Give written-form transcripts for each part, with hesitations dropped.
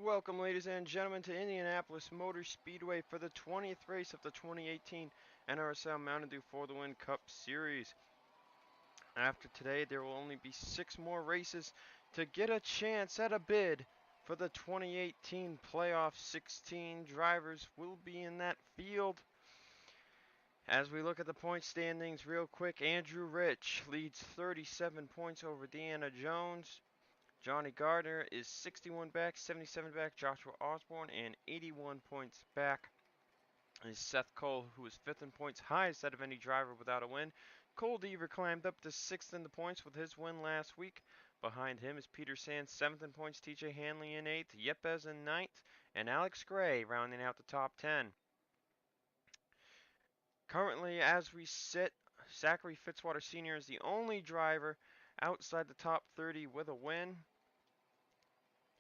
Welcome, ladies and gentlemen, to Indianapolis Motor Speedway for the 20th race of the 2018 NRSL Mountain Dew For the Win Cup Series. After today, there will only be 6 more races to get a chance at a bid for the 2018 playoff. 16 drivers will be in that field. As we look at the point standings real quick, Andrew Rich leads 37 points over Deanna Jones. Johnny Gardner is 61 back, 77 back. Joshua Osborne and 81 points back is Seth Cole, who is 5th in points, highest out of any driver without a win. Cole Deaver climbed up to 6th in the points with his win last week. Behind him is Peter Sands, 7th in points, TJ Hanley in 8th, Yepes in 9th, and Alex Gray rounding out the top 10. Currently, as we sit, Zachary Fitzwater Sr. is the only driver outside the top 30 with a win.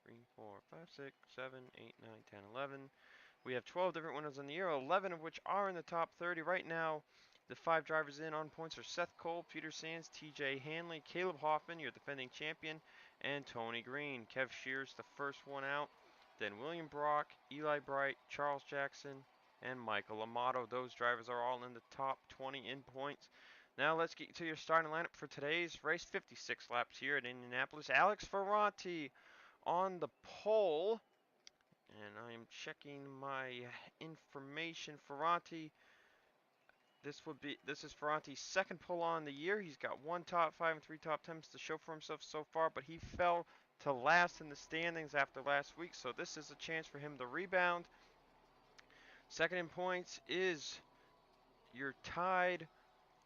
3, 4, 5, 6, 7, 8, 9, 10, 11. We have 12 different winners in the year, 11 of which are in the top 30. Right now, the 5 drivers in on points are Seth Cole, Peter Sands, TJ Hanley, Caleb Hoffman, your defending champion, and Tony Green. Kev Shears, the first one out. Then William Brock, Eli Bright, Charles Jackson, and Michael Amato. Those drivers are all in the top 20 in points. Now let's get to your starting lineup for today's race. 56 laps here at Indianapolis. Alex Ferranti on the pole, and I am checking my information. Ferranti, this is Ferranti's second pole on the year. He's got 1 top 5 and 3 top 10s to show for himself so far, but he fell to last in the standings after last week, so this is a chance for him to rebound. Second in points is your tied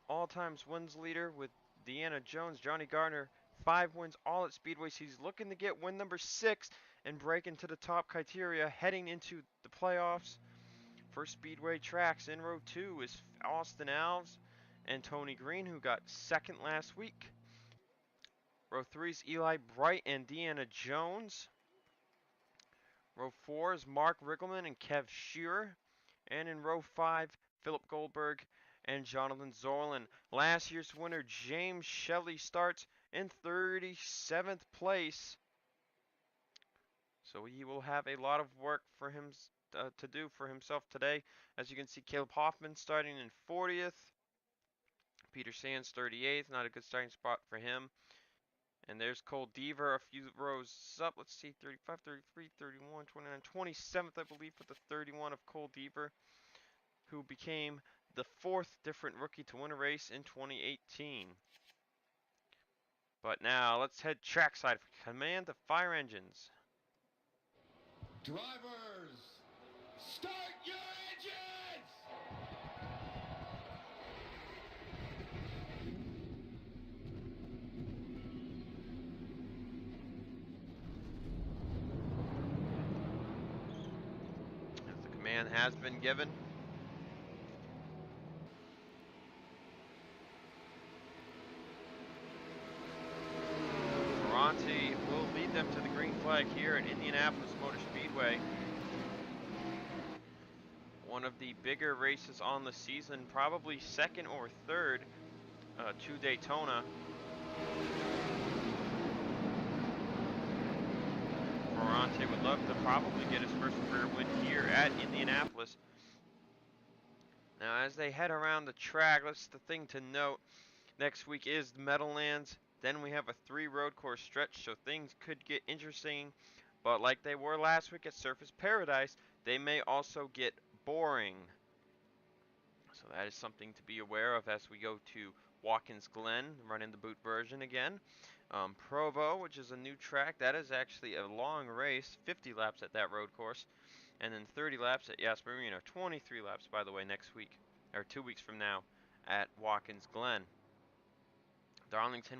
all-times wins leader with Deanna Jones, Johnny Gardner. 5 wins all at Speedways. He's looking to get win number 6 and break into the top criteria heading into the playoffs. For Speedway tracks, in row 2 is Austin Alves and Tony Green, who got 2nd last week. Row 3 is Eli Bright and Deanna Jones. Row 4 is Mark Riggleman and Kev Shearer. And in row 5, Philip Goldberg and Jonathan Zorlin. Last year's winner, James Shelly, starts in 37th place. So he will have a lot of work for him to do for himself today. As you can see, Caleb Hoffman starting in 40th. Peter Sands 38th. Not a good starting spot for him. And there's Cole Deaver a few rows up. Let's see, 35, 33, 31, 29, 27th, I believe, for the 31 of Cole Deaver, who became the 4th different rookie to win a race in 2018. But now let's head trackside for command of fire engines. Drivers, start your engines! As the command has been given. Ferranti will lead them to the green flag here at Indianapolis Motor Speedway. One of the bigger races on the season, probably 2nd or 3rd to Daytona. Ferranti would love to probably get his first career win here at Indianapolis. Now, as they head around the track, that's the thing to note. Next week is the Meadowlands. Then we have a 3 road course stretch, so things could get interesting. But like they were last week at Surface Paradise, they may also get boring. So that is something to be aware of as we go to Watkins Glen, running the boot version again. Provo, which is a new track, that is actually a long race, 50 laps at that road course. And then 30 laps at Yas Marina, 23 laps, by the way, next week, or 2 weeks from now, at Watkins Glen. Darlington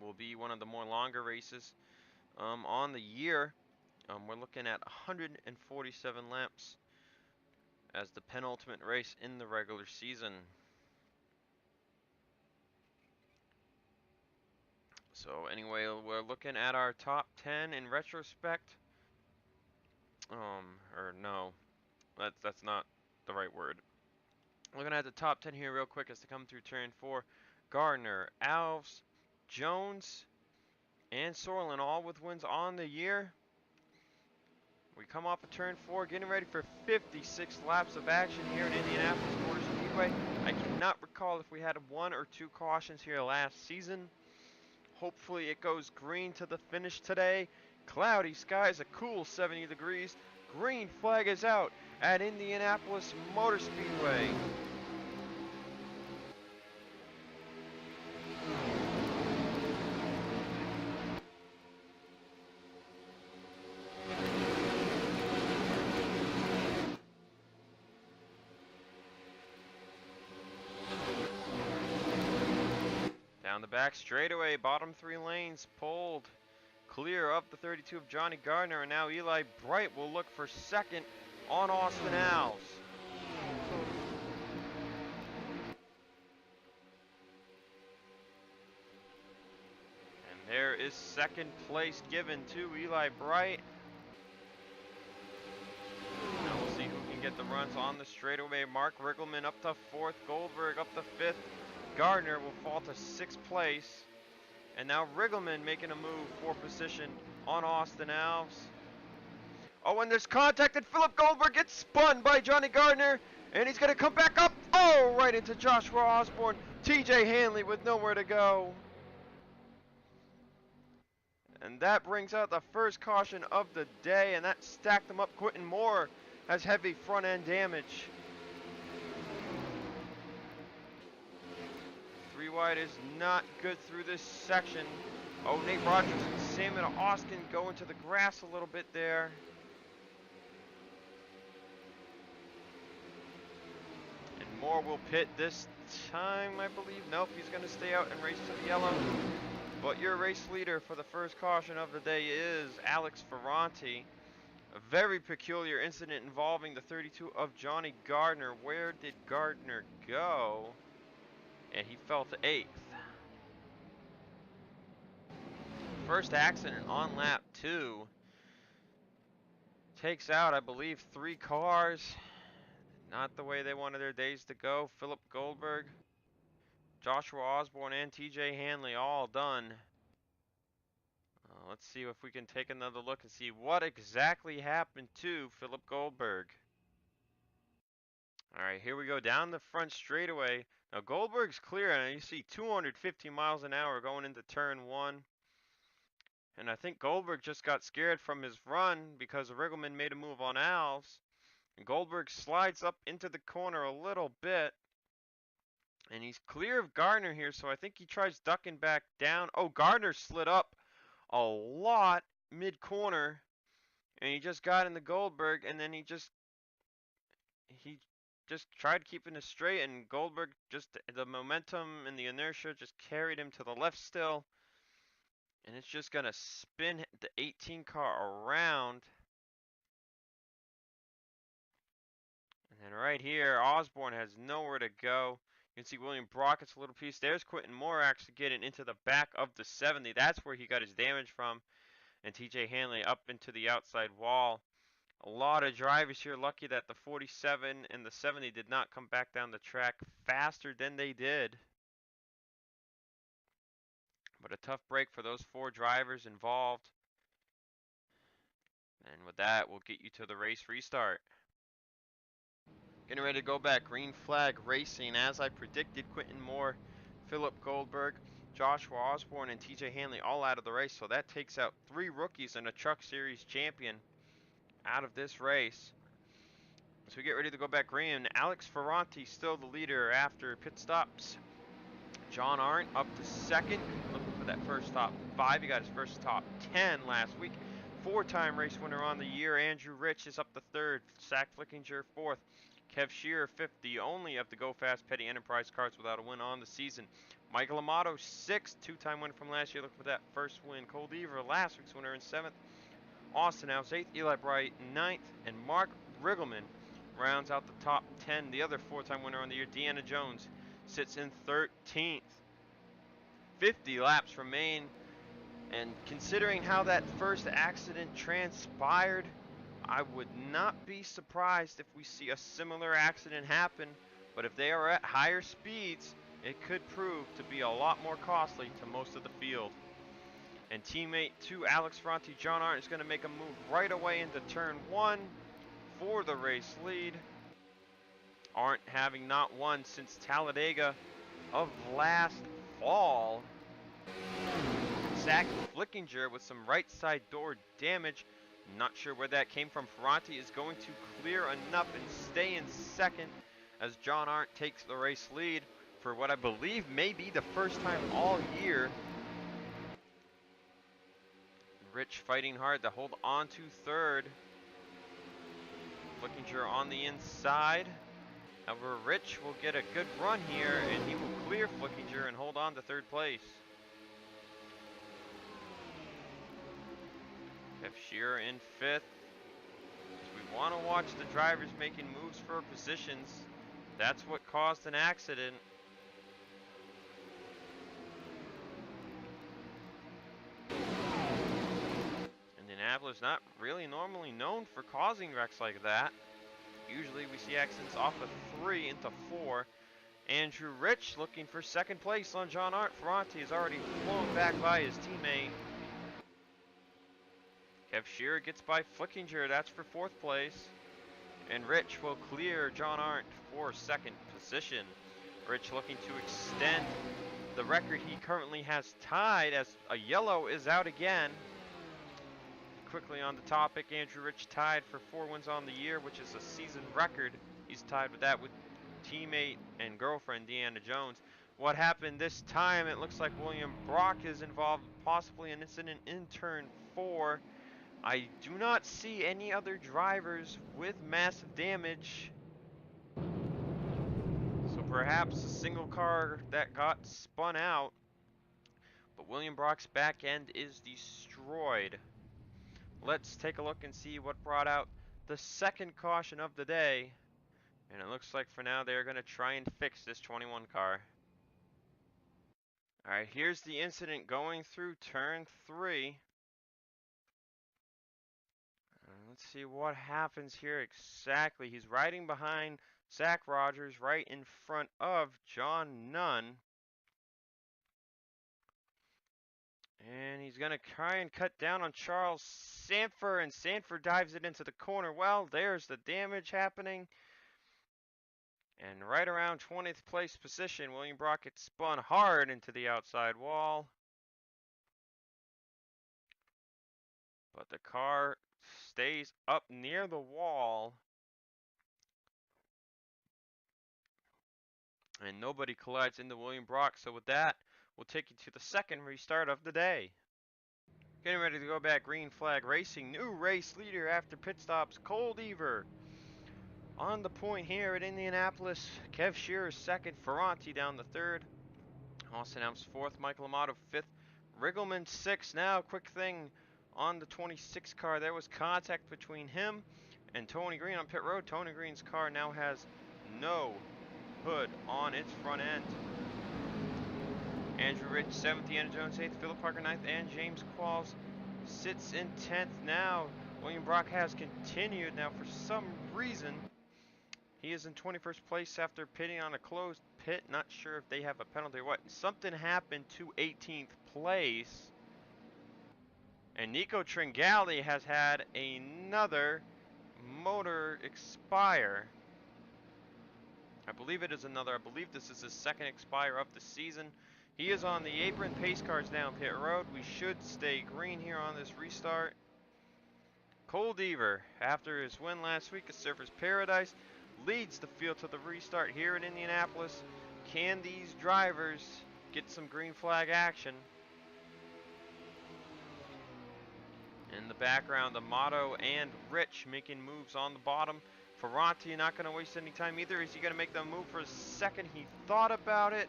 will be one of the more longer races on the year. We're looking at 147 laps as the penultimate race in the regular season. So anyway, we're looking at our top 10 in retrospect. Or no, that's not the right word. Looking at the top 10 here real quick as they come through turn 4. Gardner, Alves, Jones, and Sorlin, all with wins on the year. come off of turn 4, getting ready for 56 laps of action here at Indianapolis Motor Speedway. I cannot recall if we had 1 or 2 cautions here last season. Hopefully it goes green to the finish today. Cloudy skies, a cool 70 degrees. Green flag is out at Indianapolis Motor Speedway. Down the back straightaway, bottom 3 lanes pulled clear of the 32 of Johnny Gardner, and now Eli Bright will look for second on Austin Alves. And there is second place given to Eli Bright. Now we'll see who can get the runs on the straightaway. Mark Riggleman up to 4th, Goldberg up to 5th. Gardner will fall to 6th place. And now Riggleman making a move for position on Austin Alves. Oh, and there's contact, and Philip Goldberg gets spun by Johnny Gardner. And he's going to come back up. Oh, right into Joshua Osborne. TJ Hanley with nowhere to go. And that brings out the first caution of the day. And that stacked them up. Quentin Moore has heavy front end damage. 3 wide is not good through this section. Oh, Nate Rogers and Salmon Austin go into the grass a little bit there. And Moore will pit this time, I believe. Nope, he's going to stay out and race to the yellow. But your race leader for the first caution of the day is Alex Ferranti. A very peculiar incident involving the 32 of Johnny Gardner. Where did Gardner go? And he fell to 8th. First accident on lap 2. Takes out, I believe, 3 cars. Not the way they wanted their days to go. Philip Goldberg, Joshua Osborne, and TJ Hanley all done. Let's see if we can take another look and see what exactly happened to Philip Goldberg. Alright, here we go down the front straightaway. Now Goldberg's clear, and you see 250 miles an hour going into turn 1. And I think Goldberg just got scared from his run because Riggleman made a move on Alves. And Goldberg slides up into the corner a little bit. And he's clear of Gardner here, so I think he tries ducking back down. Oh, Gardner slid up a lot mid-corner. And he just got into Goldberg, and then he just tried keeping it straight, and Goldberg just, the momentum and the inertia just carried him to the left still. And it's just going to spin the 18 car around. And then right here, Osborne has nowhere to go. You can see William Brockett's a little piece. There's Quentin Moore actually getting into the back of the 70. That's where he got his damage from. And TJ Hanley up into the outside wall. A lot of drivers here lucky that the 47 and the 70 did not come back down the track faster than they did. But a tough break for those 4 drivers involved. And with that, we'll get you to the race restart. Getting ready to go back. Green flag racing. As I predicted, Quentin Moore, Philip Goldberg, Joshua Osborne, and TJ Hanley all out of the race. So that takes out 3 rookies and a Truck Series champion out of this race. So we get ready to go back green. Alex Ferranti still the leader after pit stops. John Arndt up to 2nd, looking for that first top 5. He got his first top 10 last week. 4-time race winner on the year. Andrew Rich is up to 3rd. Zach Flickinger 4th. Kev Shearer 5th, the only of the Go Fast Petty Enterprise cars without a win on the season. Michael Amato 6th, 2-time winner from last year, looking for that first win. Cole Deaver, last week's winner, in 7th. Austin Alves 8th, Eli Bright 9th, and Mark Riggleman rounds out the top 10. The other 4-time winner on the year, Deanna Jones, sits in 13th. 50 laps remain, and considering how that first accident transpired, I would not be surprised if we see a similar accident happen. But if they are at higher speeds, it could prove to be a lot more costly to most of the field. And teammate to Alex Ferranti, John Arndt, is going to make a move right away into turn 1 for the race lead. Arndt having not won since Talladega of last fall. Zach Flickinger with some right side door damage. Not sure where that came from. Ferranti is going to clear enough and stay in second as John Arndt takes the race lead for what I believe may be the first time all year. Rich fighting hard to hold on to third. Flickinger on the inside. However, Rich will get a good run here and he will clear Flickinger and hold on to third place. F. Shearer in fifth. We want to watch the drivers making moves for positions. That's what caused an accident. Indianapolis not really normally known for causing wrecks like that. Usually we see accidents off of 3 into 4. Andrew Rich looking for second place on John Arndt. Ferranti is already flown back by his teammate. Kev Shearer gets by Flickinger, that's for fourth place. And Rich will clear John Arndt for second position. Rich looking to extend the record he currently has tied as a yellow is out again. Quickly on the topic, Andrew Rich tied for 4 wins on the year, which is a season record. He's tied with that with teammate and girlfriend Deanna Jones. What happened this time? It looks like William Brock is involved, possibly an incident in turn 4. I do not see any other drivers with massive damage. So perhaps a single car that got spun out. But William Brock's back end is destroyed. Let's take a look and see what brought out the second caution of the day. And it looks like for now they're going to try and fix this 21 car. Alright, here's the incident going through turn 3. Let's see what happens here exactly. He's riding behind Zach Rogers right in front of John Nunn. And he's going to try and cut down on Charles Sanford, and Sanford dives it into the corner. Well, there's the damage happening. And right around 20th place position, William Brock gets spun hard into the outside wall. But the car stays up near the wall. And nobody collides into William Brock. So with that, we'll take you to the second restart of the day. Getting ready to go back, green flag racing. New race leader after pit stops, Cole Deaver. On the point here at Indianapolis, Kev Shearer second, Ferranti down the third. Austin Helms fourth, Michael Amato fifth, Riggleman sixth. Now, quick thing on the 26 car, there was contact between him and Tony Green on pit road. Tony Green's car now has no hood on its front end. Andrew Rich 7th, Deanna Jones 8th, Philip Parker 9th, and James Qualls sits in 10th now. William Brock has continued. Now, for some reason, he is in 21st place after pitting on a closed pit. Not sure if they have a penalty or what. Something happened to 18th place. And Nico Tringali has had another motor expire. I believe it is another. I believe this is his second expire of the season. He is on the apron. Pace cars down pit road. We should stay green here on this restart. Cole Deaver, after his win last week at Surfers Paradise, leads the field to the restart here in Indianapolis. Can these drivers get some green flag action? In the background, Amato and Rich making moves on the bottom. Ferranti not going to waste any time either. Is he going to make the move for a second? He thought about it.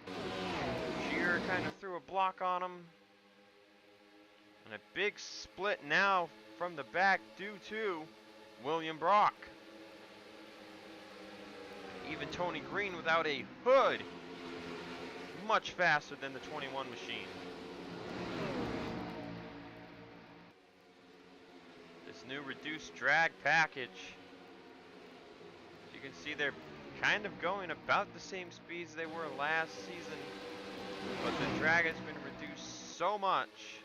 Shearer kind of threw a block on him. And a big split now from the back due to William Brock. Even Tony Green without a hood, much faster than the 21 machine. This new reduced drag package. As you can see, they're kind of going about the same speeds they were last season, but the drag has been reduced so much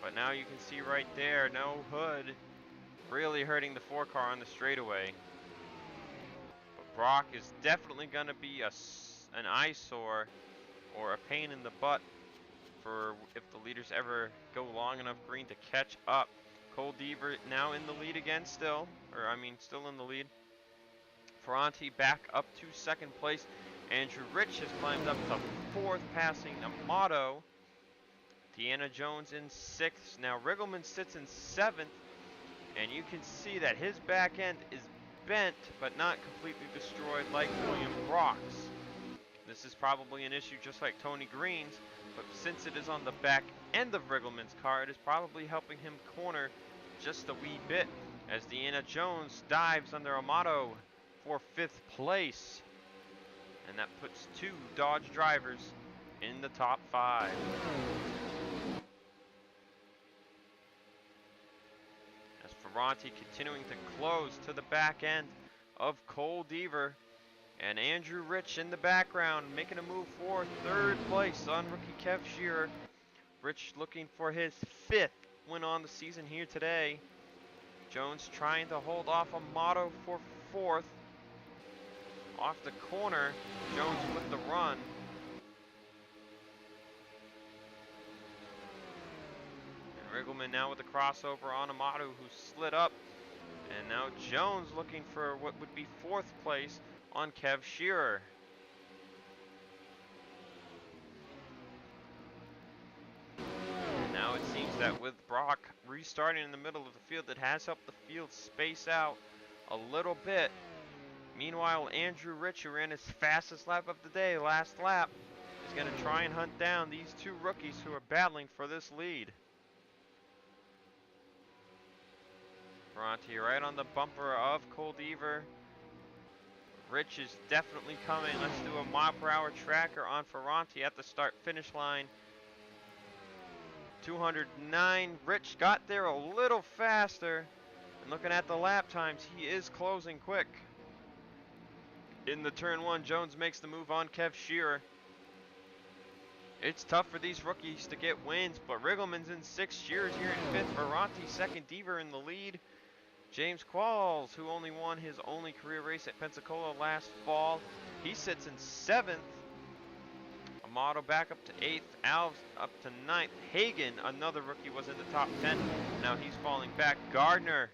But now you can see right there, no hood, really hurting the 4 car on the straightaway. But Brock is definitely going to be an eyesore or a pain in the butt for if the leaders ever go long enough green to catch up. Cole Deaver now in the lead again still in the lead. Ferranti back up to 2nd place. Andrew Rich has climbed up to 4th, passing Amato. Deanna Jones in 6th. Now Riggleman sits in 7th, and you can see that his back end is bent but not completely destroyed like William Brock's. This is probably an issue just like Tony Green's, but since it is on the back end of Riggleman's car, it is probably helping him corner just a wee bit as Deanna Jones dives under Amato for 5th place. And that puts 2 Dodge drivers in the top 5. As Ferranti continuing to close to the back end of Cole Deaver. And Andrew Rich in the background making a move for 3rd place on rookie Kev Shearer. Rich looking for his 5th win on the season here today. Jones trying to hold off Amato for 4th. Off the corner, Jones with the run. And Riggleman now with the crossover on Amato, who slid up. And now Jones looking for what would be 4th place on Kev Shearer. And now it seems that with Brock restarting in the middle of the field, it has helped the field space out a little bit. Meanwhile, Andrew Rich, who ran his fastest lap of the day, last lap, is going to try and hunt down these 2 rookies who are battling for this lead. Ferranti right on the bumper of Cole Deaver. Rich is definitely coming. Let's do a mile-per-hour tracker on Ferranti at the start-finish line. 209. Rich got there a little faster. And looking at the lap times, he is closing quick. In the turn 1, Jones makes the move on Kev Shearer. It's tough for these rookies to get wins, but Riggleman's in 6th, Shearer's here in 5th, Ferranti 2nd, Deaver in the lead. James Qualls, who only won his only career race at Pensacola last fall, he sits in 7th. Amato back up to 8th, Alves up to 9th. Hagan, another rookie, was in the top 10. Now he's falling back. Gardner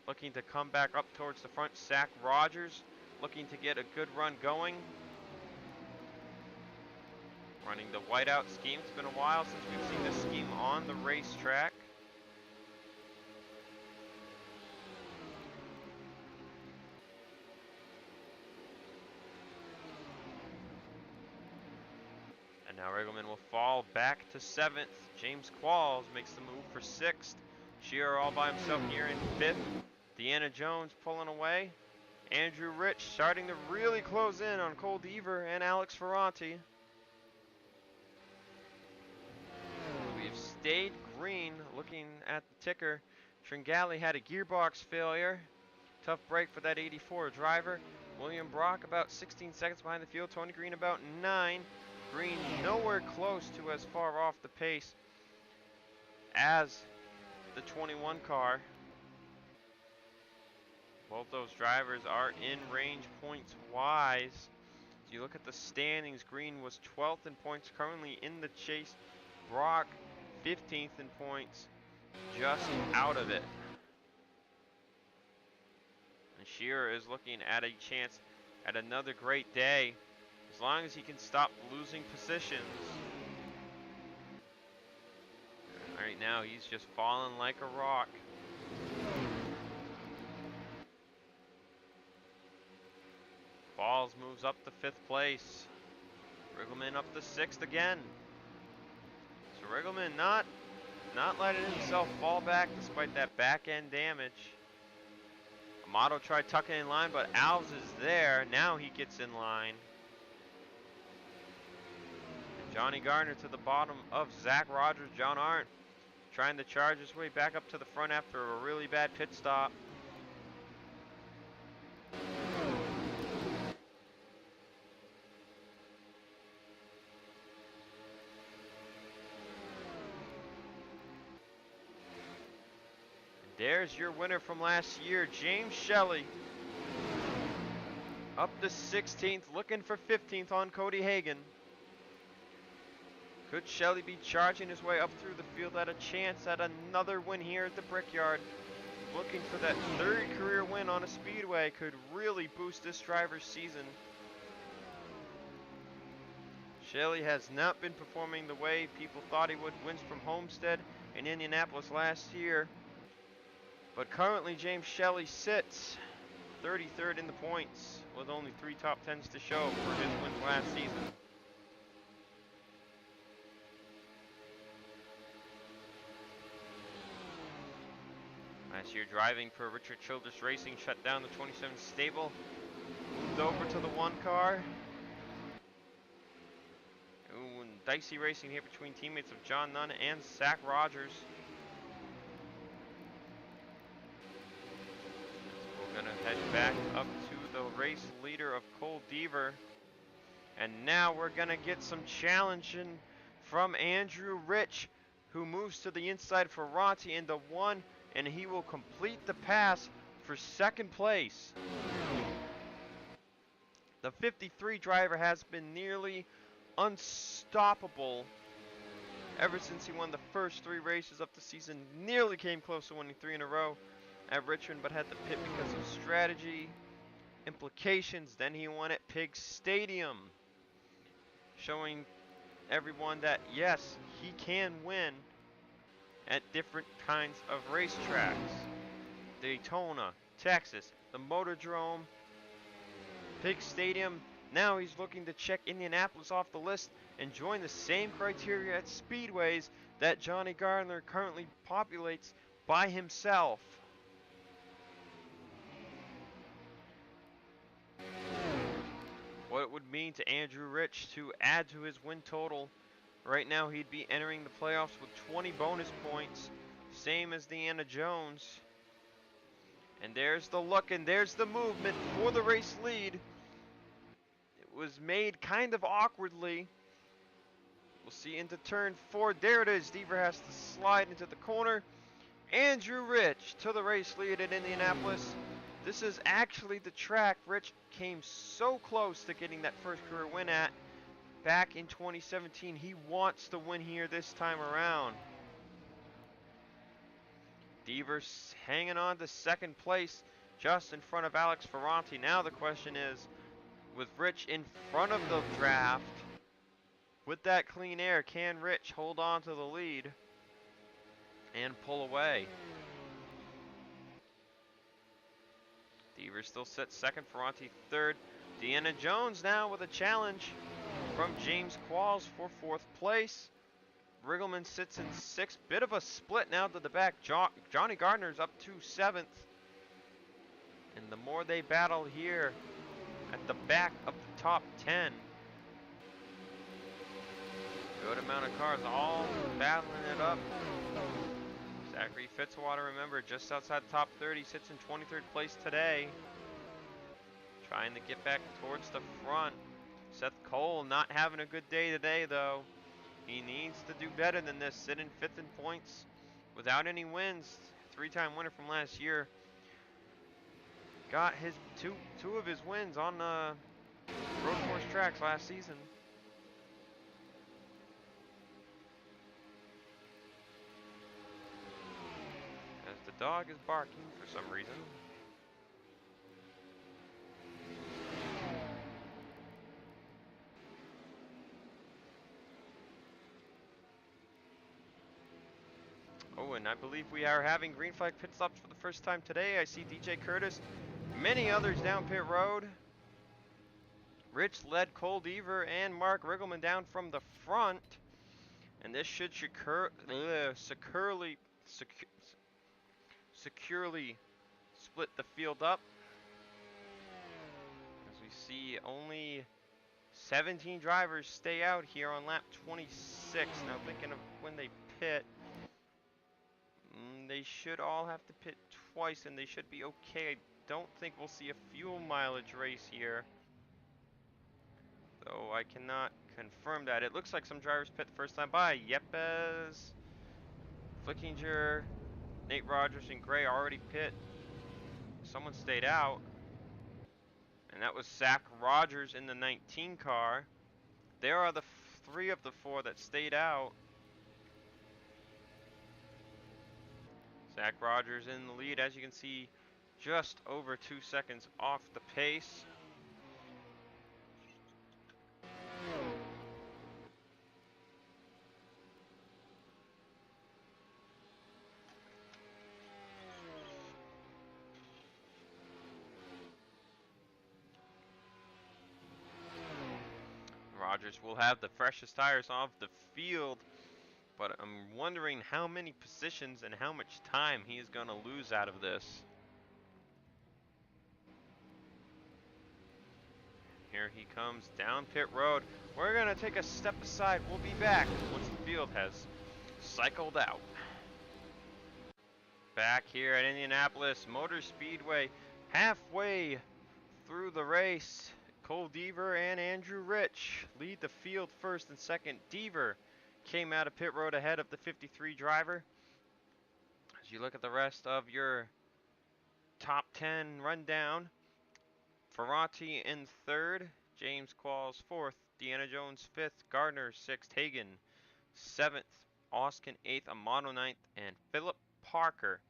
looking to come back up towards the front. Zach Rogers looking to get a good run going. Running the whiteout scheme. It's been a while since we've seen this scheme on the racetrack. And now Riggleman will fall back to 7th. James Qualls makes the move for 6th. Shearer all by himself here in 5th. Deanna Jones pulling away. Andrew Rich starting to really close in on Cole Deaver and Alex Ferranti. We've stayed green. Looking at the ticker, Tringali had a gearbox failure. Tough break for that 84 driver. William Brock about 16 seconds behind the field. Tony Green about 9. Green nowhere close to as far off the pace as the 21 car. Both those drivers are in range points wise. If you look at the standings, Green was 12th in points, currently in the chase. Brock 15th in points, just out of it. And Shearer is looking at a chance at another great day, as long as he can stop losing positions. Right now, he's just falling like a rock. Falls moves up to 5th place. Riggleman up to 6th again. So Riggleman not letting himself fall back despite that back end damage. Amato tried tucking in line, but Alves is there. Now he gets in line. And Johnny Gardner to the bottom of Zach Rogers. John Arndt trying to charge his way back up to the front after a really bad pit stop. there's your winner from last year, James Shelly. Up to 16th, looking for 15th on Cody Hagan. Could Shelly be charging his way up through the field at a chance at another win here at the Brickyard? Looking for that third career win on a speedway could really boost this driver's season. Shelly has not been performing the way people thought he would. Wins from Homestead in Indianapolis last year. But currently James Shelly sits 33rd in the points with only 3 top 10s to show for his wins last season. Last year driving for Richard Childress Racing, shut down the 27 stable, moved over to the 1 car. Ooh, and dicey racing here between teammates of John Nunn and Zach Rogers. We're gonna head back up to the race leader of Cole Deaver. And now we're gonna get some challenging from Andrew Rich, who moves to the inside for Ronti into 1, and he will complete the pass for 2nd place. The 53 driver has been nearly unstoppable ever since he won the first 3 races of the season. Nearly came close to winning 3 in a row at Richmond, but had to pit because of strategy implications. Then he won at Pig Stadium, showing everyone that yes, he can win at different kinds of racetracks. Daytona, Texas, the Motordrome, Pig Stadium. Now he's looking to check Indianapolis off the list and join the same criteria at speedways that Johnny Gardner currently populates by himself. What it would mean to Andrew Rich to add to his win total. Right now he'd be entering the playoffs with 20 bonus points, same as Deanna Jones. And there's the look and there's the movement for the race lead. It was made kind of awkwardly. We'll see into turn 4. There it is. Deaver has to slide into the corner. Andrew Rich to the race lead at Indianapolis. This is actually the track Rich came so close to getting that first career win at back in 2017. He wants to win here this time around. Deaver's hanging on to 2nd place, just in front of Alex Ferranti. Now the question is, with Rich in front of the draft, with that clean air, can Rich hold on to the lead and pull away? Deaver still sits 2nd, Ferranti 3rd. Deanna Jones now with a challenge from James Qualls for 4th place. Riggleman sits in 6th. Bit of a split now to the back. Johnny Gardner's up to 7th. And the more they battle here at the back of the top 10. Good amount of cars all battling it up. Zachary Fitzwater, remember, just outside the top 30, sits in 23rd place today. Trying to get back towards the front. Seth Cole not having a good day today, though. He needs to do better than this. Sit in 5th in points without any wins. 3-time winner from last year. Got his two of his wins on road course tracks last season. As the dog is barking for some reason. Oh, and I believe we are having green flag pit stops for the first time today. I see DJ Curtis, many others down pit road. Rich led Cole Deaver and Mark Riggleman down from the front. And this should securely split the field up. As we see only 17 drivers stay out here on lap 26. Now thinking of when they pit. They should all have to pit twice and they should be okay. I don't think we'll see a fuel mileage race here, though I cannot confirm that. It looks like some drivers pit the first time by. Yepes, Flickinger, Nate Rogers and Gray already pit. Someone stayed out. And that was Zach Rogers in the 19 car. There are the 3 of the 4 that stayed out. Zach Rogers in the lead, as you can see, just over 2 seconds off the pace. Rogers will have the freshest tires off the field, but I'm wondering how many positions and how much time he is going to lose out of this. Here he comes down pit road. We're going to take a step aside. We'll be back once the field has cycled out. Back here at Indianapolis Motor Speedway, halfway through the race, Cole Deaver and Andrew Rich lead the field first and second. Deaver came out of pit road ahead of the 53 driver. As you look at the rest of your top 10 rundown, Ferranti in third, James Qualls fourth, Deanna Jones fifth, Gardner sixth, Hagan seventh, Oskin eighth, Amato ninth, and Philip Parker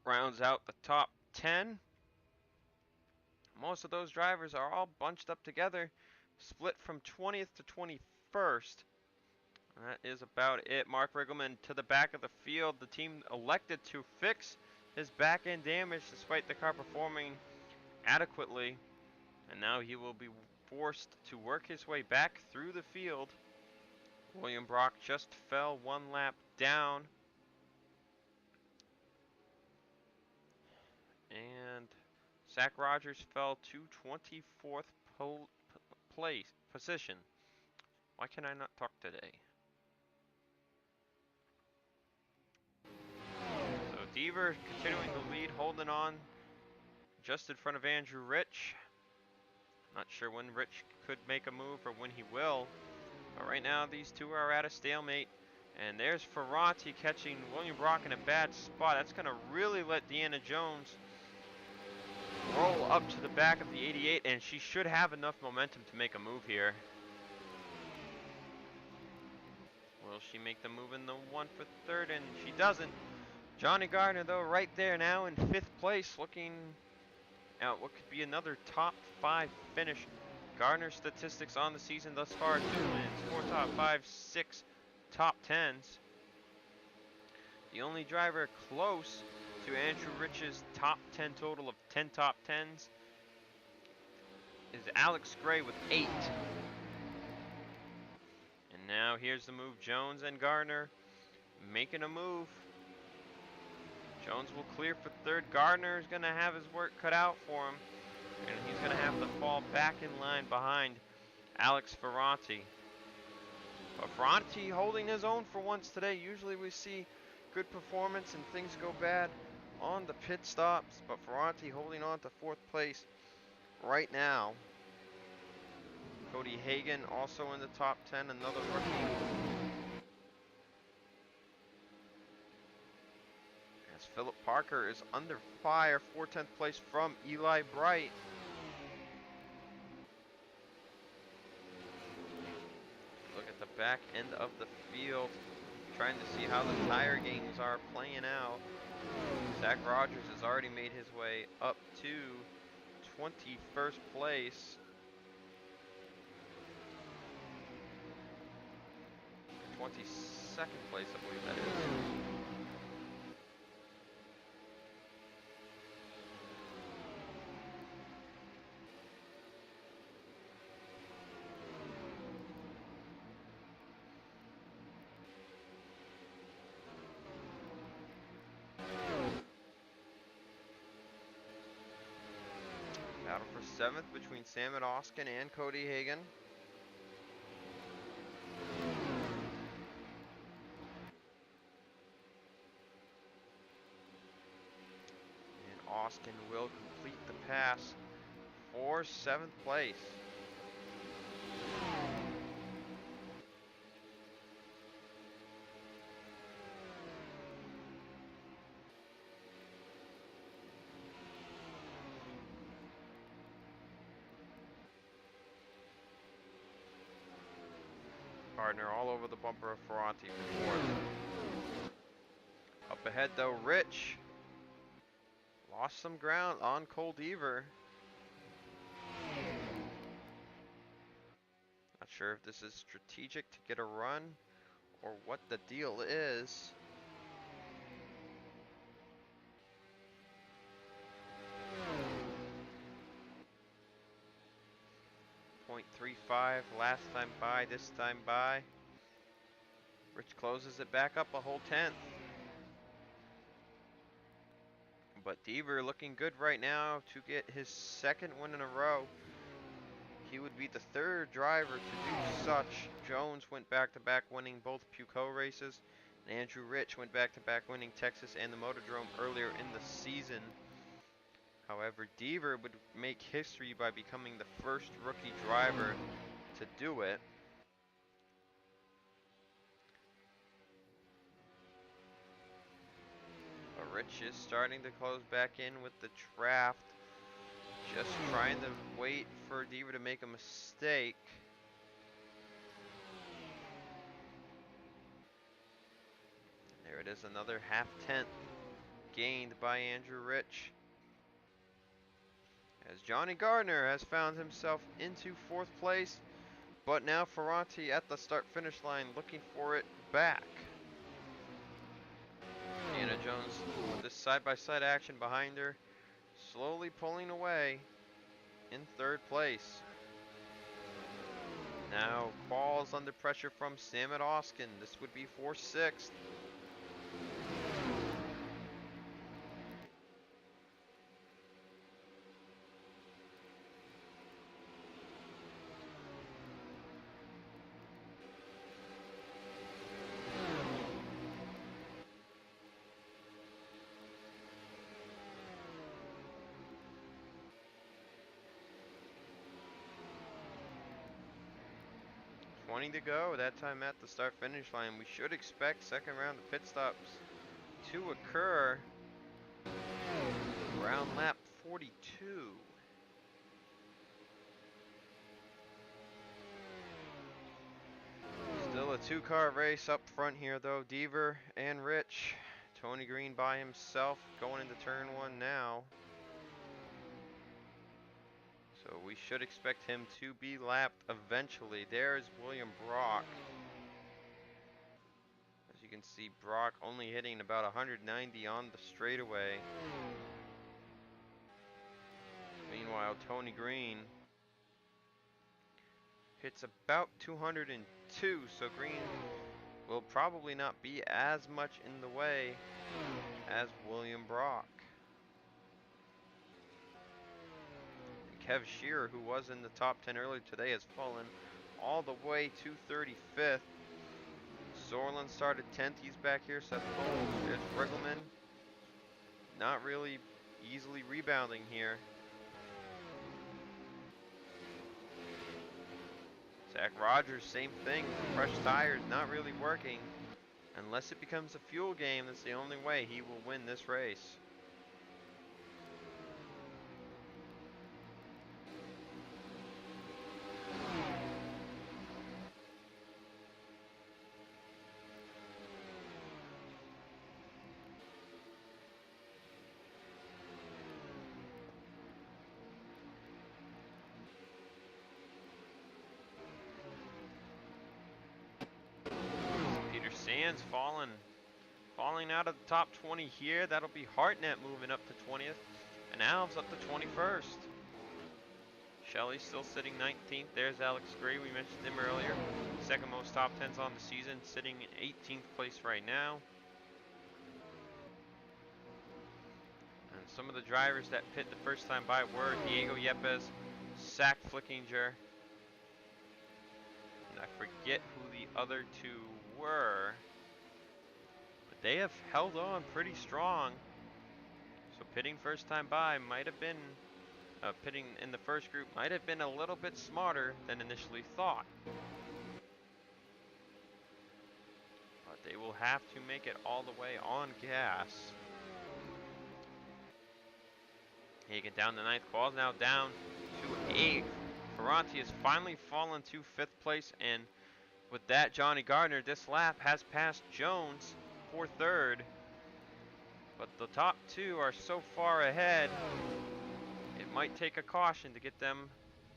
rounds out the top 10. Most of those drivers are all bunched up together, split from 20th to 21st. That is about it. Mark Riggleman to the back of the field. The team elected to fix his back end damage despite the car performing adequately. And now he will be forced to work his way back through the field. William Brock just fell 1 lap down. And Zach Rogers fell to 24th position. Why can I not talk today? So Deaver continuing to lead, holding on just in front of Andrew Rich. Not sure when Rich could make a move or when he will. But right now these two are at a stalemate. And there's Ferranti catching William Brock in a bad spot. That's going to really let Deanna Jones roll up to the back of the 88, and she should have enough momentum to make a move here. Will she make the move in the 1 for third? And she doesn't. Johnny Gardner, though, right there now in 5th place, looking at what could be another top 5 finish. Gardner's statistics on the season thus far: 2 wins, 4 top 5, 6 top 10s. The only driver close to Andrew Rich's top 10 total of 10 top 10s is Alex Gray with 8. And now here's the move. Jones and Gardner making a move. Jones will clear for third. Gardner is going to have his work cut out for him, and he's going to have to fall back in line behind Alex Ferranti. But Ferranti holding his own for once today. Usually we see good performance and things go bad on the pit stops, but Ferranti holding on to 4th place right now. Cody Hagan also in the top 10, another rookie. As Philip Parker is under fire for 10th place from Eli Bright. Look at the back end of the field, trying to see how the tire games are playing out. Zach Rogers has already made his way up to 21st place. 22nd place, I believe that is. Battle for 7th between Sam Oskin and Cody Hagan. Oskin will complete the pass for 7th place. Gardner all over the bumper of Ferranti for fourth. Up ahead though, Rich lost some ground on Cole Deaver. Not sure if this is strategic to get a run or what the deal is. .35 last time by, this time by. Rich closes it back up a whole tenth. But Deaver looking good right now to get his second win in a row. He would be the third driver to do such. Jones went back-to-back winning both Puco races. And Andrew Rich went back-to-back winning Texas and the Motordrome earlier in the season. However, Deaver would make history by becoming the first rookie driver to do it. But Rich is starting to close back in with the draft. Just trying to wait for Deaver to make a mistake. There it is, another half-tenth gained by Andrew Rich. As Johnny Gardner has found himself into fourth place, but now Ferranti at the start-finish line looking for it back. Deanna Jones with this side-by-side action behind her, slowly pulling away in third place. Now Qualls under pressure from Sam at Oskin. This would be for sixth. To go, that time at the start finish line. We should expect second round of pit stops to occur around lap 42. Still a two-car race up front here though. Deaver and Rich. Tony Green by himself going into turn one now. So we should expect him to be lapped eventually. There's William Brock. As you can see, Brock only hitting about 190 on the straightaway. Meanwhile, Tony Green hits about 202, so Green will probably not be as much in the way as William Brock. Kev Shearer, who was in the top 10 earlier today, has fallen all the way to 35th. Sorlin started 10th. He's back here. Seth Cole. There's Riggleman. Not really easily rebounding here. Zach Rogers, same thing. Fresh tires, not really working. Unless it becomes a fuel game, that's the only way he will win this race. Sands falling out of the top 20 here. That'll be Hartnett moving up to 20th, and Alves up to 21st. Shelly still sitting 19th. There's Alex Gray. We mentioned him earlier. Second most top 10s on the season, sitting in 18th place right now. And some of the drivers that pit the first time by were Diego Yepes, Zach Flickinger, and I forget who the other two were, but they have held on pretty strong. So pitting first time by might have been, pitting in the first group might have been a little bit smarter than initially thought. But they will have to make it all the way on gas. Hagen down to 9th, Qualls now down to 8th. Ferranti has finally fallen to 5th place, and With that, Johnny Gardner this lap has passed Jones for third. But the top two are so far ahead, it might take a caution to get them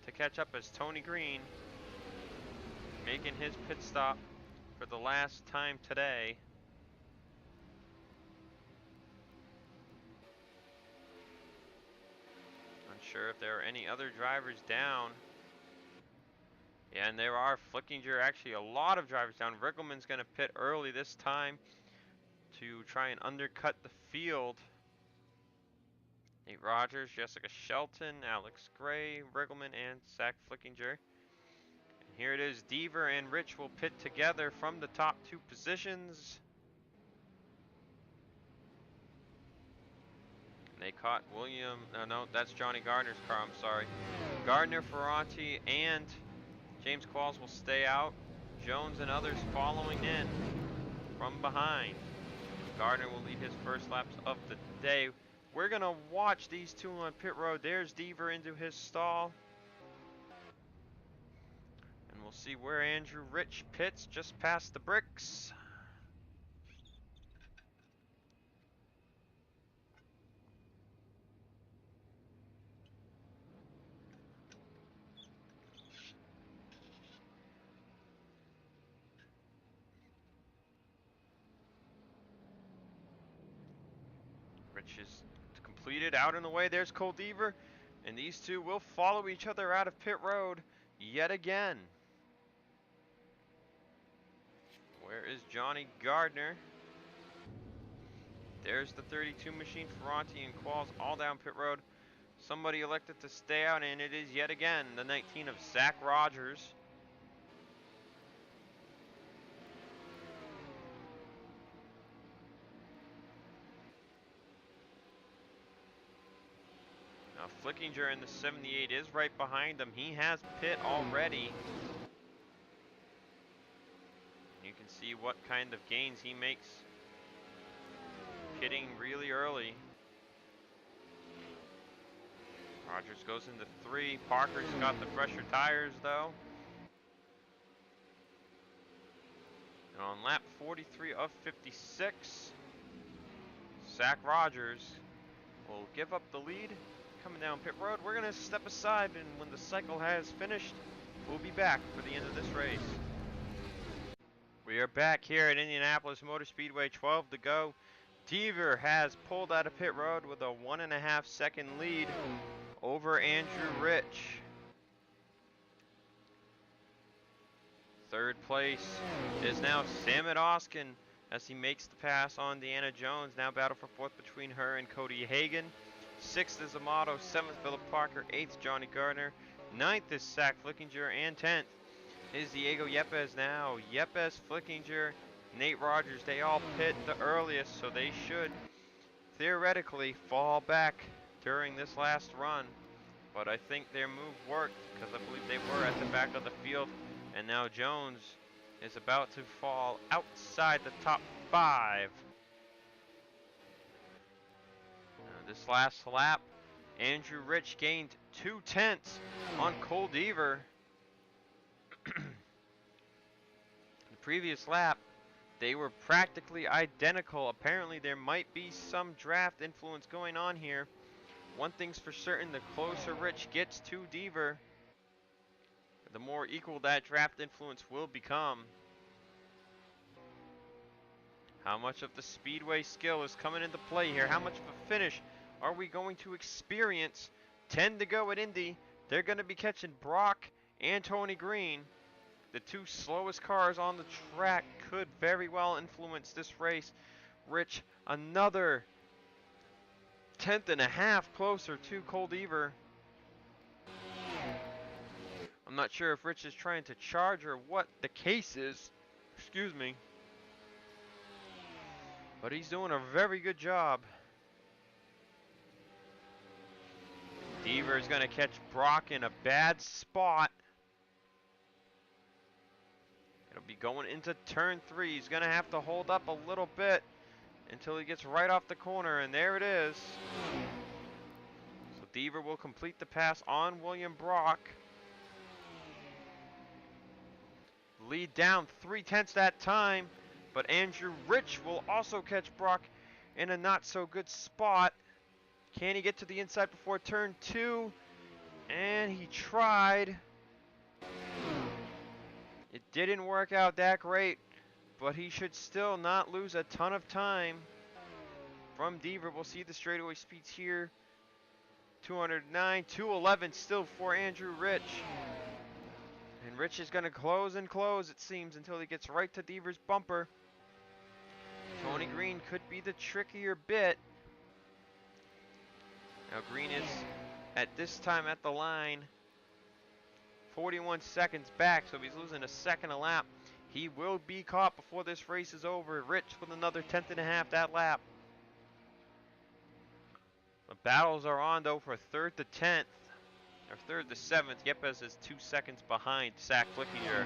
to catch up, as Tony Green making his pit stop for the last time today. Unsure if there are any other drivers down. Yeah, and there are. Flickinger, actually a lot of drivers down. Riggleman's going to pit early this time to try and undercut the field. Nate Rogers, Jessica Shelton, Alex Gray, Riggleman, and Zach Flickinger. And here it is. Deaver and Rich will pit together from the top two positions. And they caught William, no, that's Johnny Gardner's car, I'm sorry. Gardner, Ferranti, and James Qualls will stay out. Jones and others following in from behind. Gardner will lead his first laps of the day. We're going to watch these two on pit road. There's Deaver into his stall. And we'll see where Andrew Rich pits just past the bricks. Rich is completed, out in the way. There's Cole Deaver. And these two will follow each other out of pit road yet again. Where is Johnny Gardner? There's the 32 machine, Ferranti and Qualls all down pit road. Somebody elected to stay out, and it is yet again the 19 of Zach Rogers. Now Flickinger in the 78 is right behind him. He has pit already. You can see what kind of gains he makes pitting really early. Rogers goes into 3. Parker's got the fresher tires though. And on lap 43 of 56, Zach Rogers will give up the lead. Coming down pit road, we're going to step aside, and when the cycle has finished, we'll be back for the end of this race. We are back here at Indianapolis Motor Speedway, 12 to go. Deaver has pulled out of pit road with a 1.5 second lead over Andrew Rich. Third place is now Samit Oskin as he makes the pass on Deanna Jones. Now battle for fourth between her and Cody Hagan. 6th is Amato, 7th Philip Parker, 8th Johnny Gardner, 9th is Zach Flickinger, and 10th is Diego Yepes now. Yepes, Flickinger, Nate Rogers, they all pit the earliest, so they should theoretically fall back during this last run. But I think their move worked, because I believe they were at the back of the field. And now Jones is about to fall outside the top 5. This last lap, Andrew Rich gained 0.2 on Cole Deaver. The previous lap, they were practically identical. Apparently there might be some draft influence going on here. One thing's for certain, the closer Rich gets to Deaver, the more equal that draft influence will become. How much of the speedway skill is coming into play here? How much of a finish are we going to experience? 10 to go at Indy. They're going to be catching Brock and Tony Green. The two slowest cars on the track could very well influence this race. Rich, another 1/10.5 closer to Cole Deaver. I'm not sure if Rich is trying to charge or what the case is. Excuse me. But he's doing a very good job. Deaver is going to catch Brock in a bad spot. It'll be going into turn 3. He's going to have to hold up a little bit until he gets right off the corner, and there it is. So Deaver will complete the pass on William Brock. lead down 3/10 that time, but Andrew Rich will also catch Brock in a not so good spot. Can he get to the inside before turn 2? And he tried. It didn't work out that great, but he should still not lose a ton of time from Deaver. We'll see the straightaway speeds here. 209, 211 still for Andrew Rich. And Rich is going to close and close, it seems, until he gets right to Deaver's bumper. Tony Green could be the trickier bit. Now Green is, at this time at the line, 41 seconds back, so if he's losing a second a lap, he will be caught before this race is over. Rich with another 10th and a half that lap. The battles are on, though, for 3rd to 10th, or 3rd to 7th. Yepes is 2 seconds behind Sack Flickier.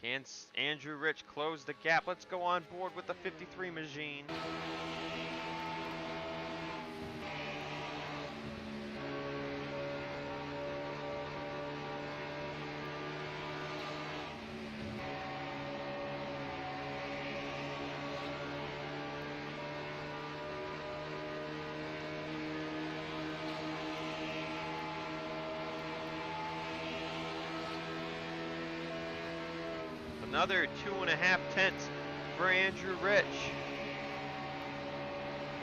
Can Andrew Rich close the gap? Let's go on board with the 53 machine. Another 2.5 tenths for Andrew Rich.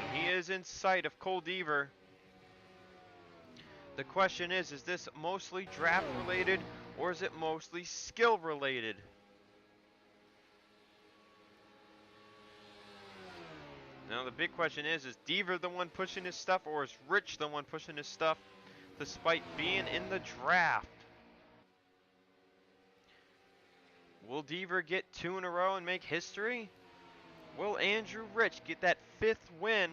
And he is in sight of Cole Deaver. The question is this mostly draft related or is it mostly skill related? Now the big question is Deaver the one pushing his stuff or is Rich the one pushing his stuff despite being in the draft? Will Deaver get 2 in a row and make history? Will Andrew Rich get that 5th win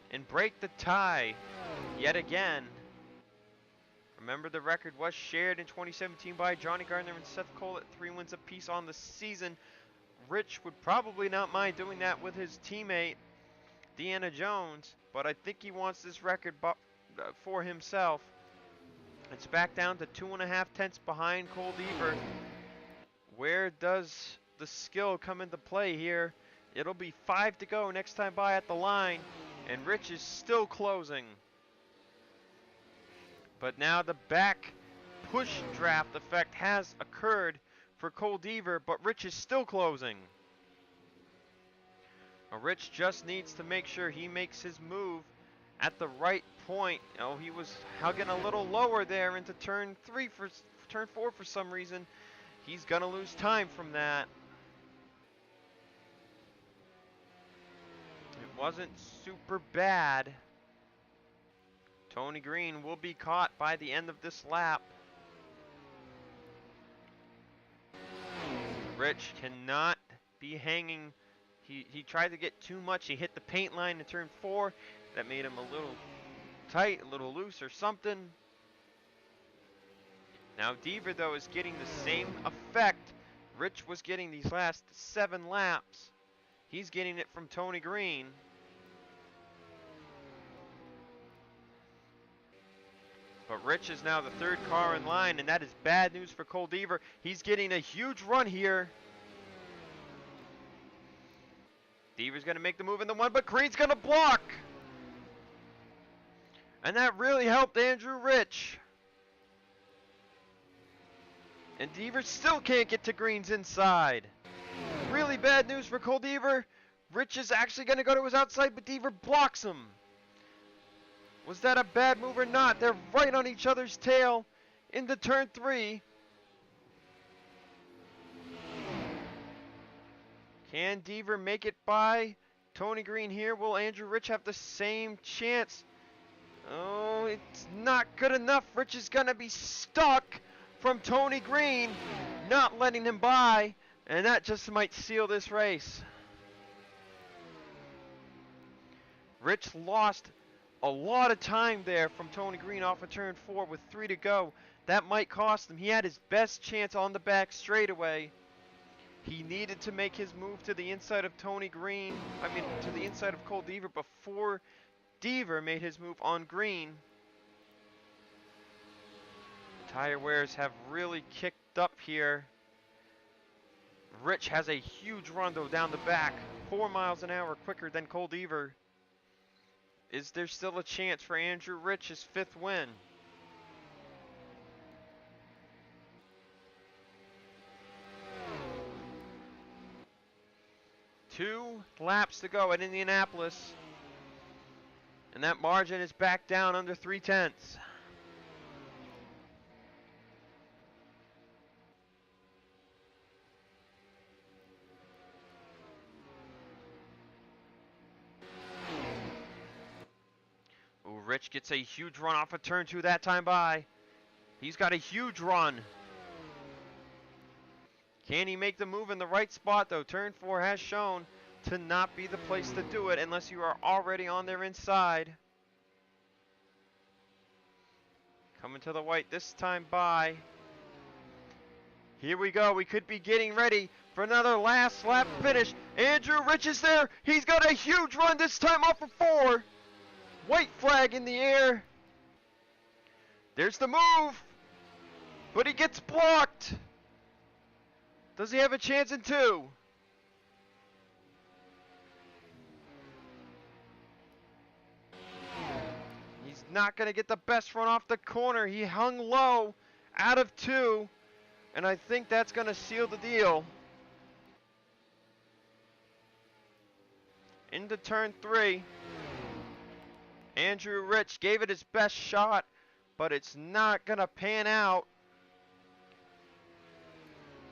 and break the tie yet again? Remember, the record was shared in 2017 by Johnny Gardner and Seth Cole at 3 wins apiece on the season. Rich would probably not mind doing that with his teammate, Deanna Jones, but I think he wants this record for himself. It's back down to 2.5 tenths behind Cole Deaver. Where does the skill come into play here? It'll be 5 to go next time by at the line, and Rich is still closing. But now the back push draft effect has occurred for Cole Deaver, but Rich is still closing. Now Rich just needs to make sure he makes his move at the right point. Oh, he was hugging a little lower there into turn 4 for some reason. He's going to lose time from that. It wasn't super bad. Tony Green will be caught by the end of this lap. Rich cannot be hanging. He tried to get too much. He hit the paint line in turn 4. That made him a little tight, a little loose or something. Now Deaver, though, is getting the same effect Rich was getting these last 7 laps. He's getting it from Tony Green. But Rich is now the 3rd car in line, and that is bad news for Cole Deaver. He's getting a huge run here. Deaver's going to make the move in the 1, but Green's going to block. And that really helped Andrew Rich. And Deaver still can't get to Green's inside. Really bad news for Cole Deaver. Rich is actually going to go to his outside, but Deaver blocks him. Was that a bad move or not? They're right on each other's tail into turn 3. Can Deaver make it by Tony Green here? Will Andrew Rich have the same chance? Oh, it's not good enough. Rich is going to be stuck from Tony Green, not letting him by, and that just might seal this race. Rich lost a lot of time there from Tony Green off of turn 4 with 3 to go. That might cost him. He had his best chance on the back straightaway. He needed to make his move to the inside of Tony Green, to the inside of Cole Deaver before Deaver made his move on Green. Tire wears have really kicked up here. Rich has a huge run though down the back, 4 miles an hour quicker than Cole Deaver. Is there still a chance for Andrew Rich's 5th win? Two laps to go at Indianapolis, and that margin is back down under 3/10. Ooh, Rich gets a huge run off of turn 2 that time by. He's got a huge run. Can he make the move in the right spot though? Turn 4 has shown to not be the place to do it unless you are already on their inside. Coming to the white this time by. Here we go. We could be getting ready for another last lap finish. Andrew Rich is there. He's got a huge run this time off of 4. White flag in the air. There's the move. But he gets blocked. Does he have a chance in 2? He's not going to get the best run off the corner. He hung low out of 2. And I think that's going to seal the deal. Into turn 3. Andrew Rich gave it his best shot, but it's not going to pan out.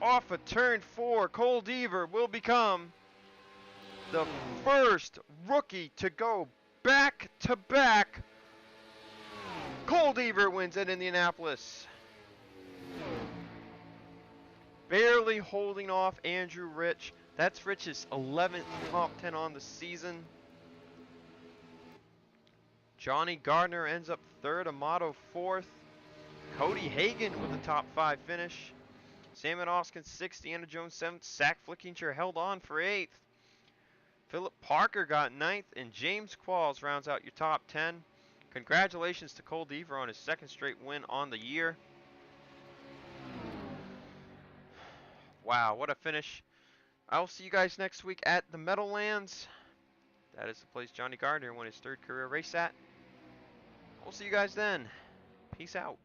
Off of turn 4, Cole Deaver will become the first rookie to go back-to-back. Cole Deaver wins at Indianapolis. Barely holding off Andrew Rich. That's Rich's 11th top 10 on the season. Johnny Gardner ends up 3rd, Amato 4th. Cody Hagan with the top 5 finish. Salmon Oskin 6th, Deanna Jones 7th. Zach Flickinger held on for 8th. Philip Parker got 9th, and James Qualls rounds out your top 10. Congratulations to Cole Deaver on his 2nd straight win on the year. Wow, what a finish. I will see you guys next week at the Meadowlands. That is the place Johnny Gardner won his 3rd career race at. We'll see you guys then. Peace out.